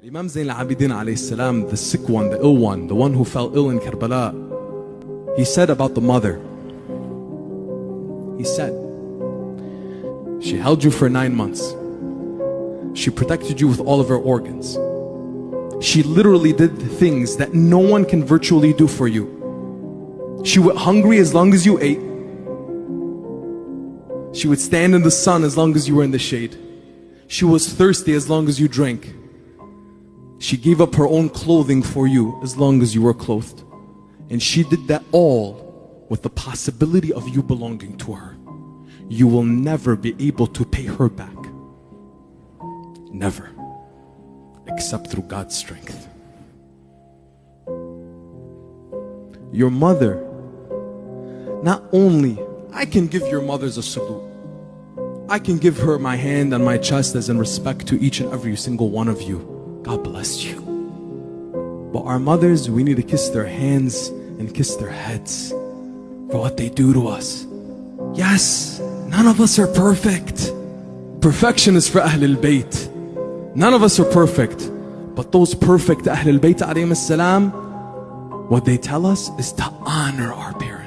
Imam al-Abidin alayhi salam, the sick one, the ill one, the one who fell ill in Karbala, he said about the mother, he said, she held you for 9 months. She protected you with all of her organs. She literally did the things that no one can virtually do for you. She went hungry as long as you ate. She would stand in the sun as long as you were in the shade. She was thirsty as long as you drank. She gave up her own clothing for you as long as you were clothed. And she did that all with the possibility of you belonging to her. You will never be able to pay her back. Never. Except through God's strength. Your mother, not only, I can give your mothers a salute. I can give her my hand on my chest as in respect to each and every single one of you. God bless you. But our mothers, we need to kiss their hands and kiss their heads for what they do to us. Yes, none of us are perfect. Perfection is for Ahlul Bayt. None of us are perfect. But those perfect Ahlul Bayt alayhim as-salam, what they tell us is to honor our parents.